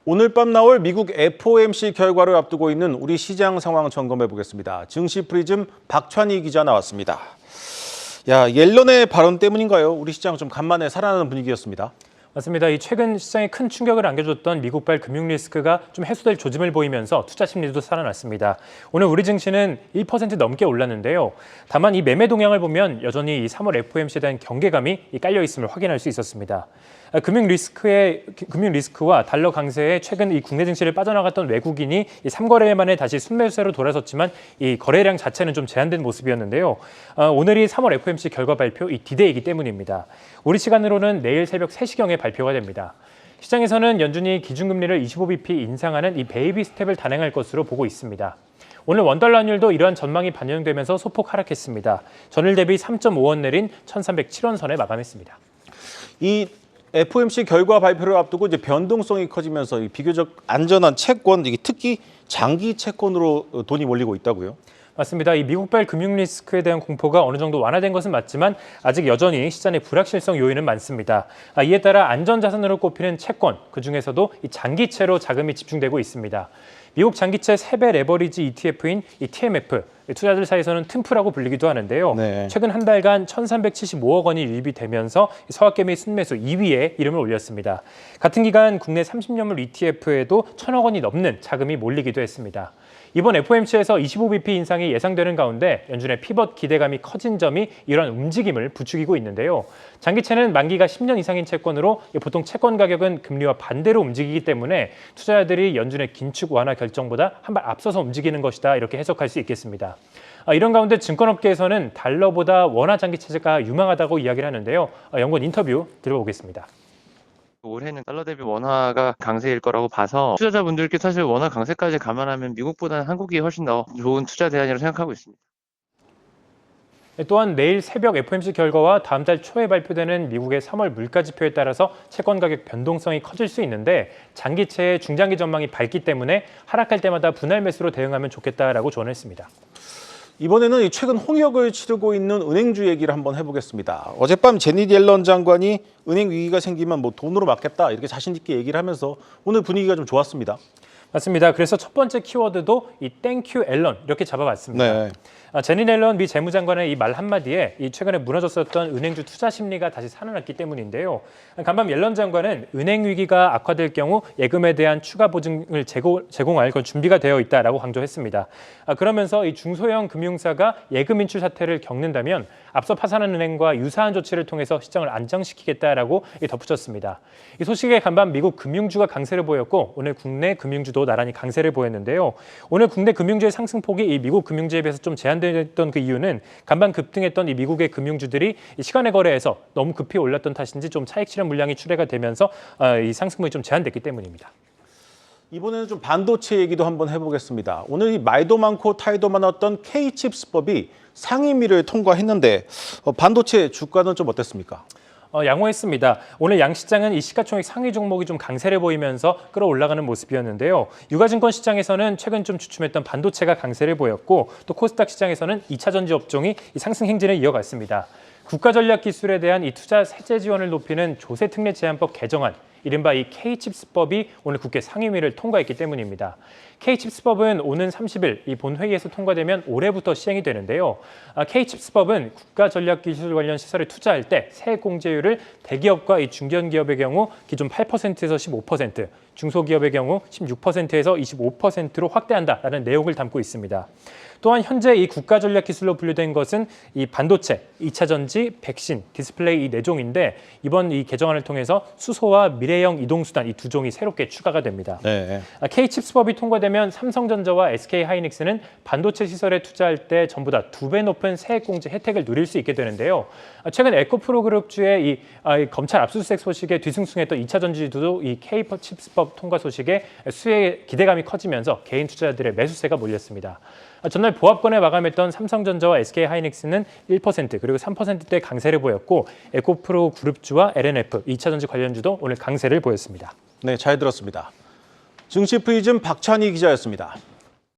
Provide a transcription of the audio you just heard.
오늘 밤 나올 미국 FOMC 결과를 앞두고 있는 우리 시장 상황 점검해 보겠습니다. 증시 프리즘 박찬희 기자 나왔습니다. 옐런의 발언 때문인가요? 우리 시장 좀 간만에 살아나는 분위기였습니다. 맞습니다. 이 최근 시장에 큰 충격을 안겨줬던 미국발 금융 리스크가 좀 해소될 조짐을 보이면서 투자 심리도 살아났습니다. 오늘 우리 증시는 1% 넘게 올랐는데요. 다만 이 매매 동향을 보면 여전히 이 3월 FOMC에 대한 경계감이 깔려 있음을 확인할 수 있었습니다. 금융 리스크와 달러 강세에 최근 이 국내 증시를 빠져나갔던 외국인이 이 3거래 만에 다시 순매수세로 돌아섰지만 이 거래량 자체는 좀 제한된 모습이었는데요. 오늘이 3월 FOMC 결과 발표 이 디데이이기 때문입니다. 우리 시간으로는 내일 새벽 3시경에 발표가 됩니다. 시장에서는 연준이 기준금리를 25bp 인상하는 이 베이비 스텝을 단행할 것으로 보고 있습니다. 오늘 원달러 환율도 이러한 전망이 반영되면서 소폭 하락했습니다. 전일 대비 3.5원 내린 1,307원 선에 마감했습니다. 이 FOMC 결과 발표를 앞두고 이제 변동성이 커지면서 비교적 안전한 채권, 특히 장기 채권으로 돈이 몰리고 있다고요? 맞습니다. 이 미국발 금융 리스크에 대한 공포가 어느 정도 완화된 것은 맞지만 아직 여전히 시장의 불확실성 요인은 많습니다. 이에 따라 안전자산으로 꼽히는 채권, 그중에서도 이 장기채로 자금이 집중되고 있습니다. 미국 장기채 3배 레버리지 ETF인 이 TMF, 투자들 사이에서는 틈프라고 불리기도 하는데요. 네. 최근 한 달간 1,375억 원이 유입이 되면서 서학개미 순매수 2위에 이름을 올렸습니다. 같은 기간 국내 30년물 ETF에도 1,000억 원이 넘는 자금이 몰리기도 했습니다. 이번 FOMC에서 25bp 인상이 예상되는 가운데 연준의 피벗 기대감이 커진 점이 이런 움직임을 부추기고 있는데요. 장기채는 만기가 10년 이상인 채권으로 보통 채권 가격은 금리와 반대로 움직이기 때문에 투자자들이 연준의 긴축 완화 결정보다 한 발 앞서서 움직이는 것이다 이렇게 해석할 수 있겠습니다. 이런 가운데 증권업계에서는 달러보다 원화 장기채가 유망하다고 이야기를 하는데요. 연구원 인터뷰 들어보겠습니다. 올해는 달러 대비 원화가 강세일 거라고 봐서 투자자분들께 사실 원화 강세까지 감안하면 미국보다는 한국이 훨씬 더 좋은 투자 대안이라고 생각하고 있습니다. 또한 내일 새벽 FOMC 결과와 다음 달 초에 발표되는 미국의 3월 물가지표에 따라서 채권 가격 변동성이 커질 수 있는데 장기채의 중장기 전망이 밝기 때문에 하락할 때마다 분할 매수로 대응하면 좋겠다라고 조언했습니다. 이번에는 최근 홍역을 치르고 있는 은행주 얘기를 한번 해보겠습니다. 어젯밤 제닛 옐런 장관이 은행 위기가 생기면 돈으로 막겠다 이렇게 자신 있게 얘기를 하면서 오늘 분위기가 좀 좋았습니다. 맞습니다. 그래서 첫 번째 키워드도 이 땡큐 앨런 이렇게 잡아봤습니다. 네. 제닛 앨런 미 재무장관의 이 말 한마디에 이 최근에 무너졌었던 은행주 투자 심리가 다시 살아났기 때문인데요. 간밤 옐런 장관은 은행 위기가 악화될 경우 예금에 대한 추가 보증을 제공할 건 준비가 되어 있다라고 강조했습니다. 그러면서 이 중소형 금융사가 예금 인출 사태를 겪는다면 앞서 파산한 은행과 유사한 조치를 통해서 시장을 안정시키겠다라고 덧붙였습니다. 이 소식에 간밤 미국 금융주가 강세를 보였고 오늘 국내 금융주도 나란히 강세를 보였는데요. 오늘 국내 금융주의 상승폭이 이 미국 금융주에 비해서 좀 제한됐던 그 이유는 간밤 급등했던 이 미국의 금융주들이 시간의 거래에서 너무 급히 올랐던 탓인지 좀 차익 실현 물량이 출회가 되면서 이 상승폭이 좀 제한됐기 때문입니다. 이번에는 좀 반도체 얘기도 한번 해보겠습니다. 오늘 이 말도 많고 타이도 많았던 K-칩스법이 상임위를 통과했는데 반도체 주가는 좀 어땠습니까? 양호했습니다. 오늘 양시장은 이 시가총액 상위 종목이 좀 강세를 보이면서 끌어올라가는 모습이었는데요. 유가증권 시장에서는 최근 좀 주춤했던 반도체가 강세를 보였고 또 코스닥 시장에서는 2차 전지 업종이 이 상승 행진을 이어갔습니다. 국가전략기술에 대한 이 투자 세제 지원을 높이는 조세특례 제한법 개정안, 이른바 이 K-칩스법이 오늘 국회 상임위를 통과했기 때문입니다. K-칩스법은 오는 30일 이 본회의에서 통과되면 올해부터 시행이 되는데요. K-칩스법은 국가전략기술 관련 시설에 투자할 때 세액공제율을 대기업과 이 중견기업의 경우 기존 8%에서 15%, 중소기업의 경우 16%에서 25%로 확대한다라는 내용을 담고 있습니다. 또한 현재 이 국가전략기술로 분류된 것은 이 반도체, 2차 전지, 백신, 디스플레이 이 4종인데 이번 이 개정안을 통해서 수소와 미래형 이동수단 이 2종이 새롭게 추가가 됩니다. 네. K-칩스법이 통과되면 삼성전자와 SK하이닉스는 반도체 시설에 투자할 때 전보다 2배 높은 세액공제 혜택을 누릴 수 있게 되는데요. 최근 에코프로그룹주의 이 검찰 압수수색 소식에 뒤숭숭했던 2차 전지주도 이 K-칩스법 통과 소식에 수혜의 기대감이 커지면서 개인 투자자들의 매수세가 몰렸습니다. 전날 보합권에 마감했던 삼성전자와 SK하이닉스는 1% 그리고 3%대 강세를 보였고 에코프로 그룹주와 LNF, 2차 전지 관련주도 오늘 강세를 보였습니다. 네, 잘 들었습니다. 증시 프리즘 박찬희 기자였습니다.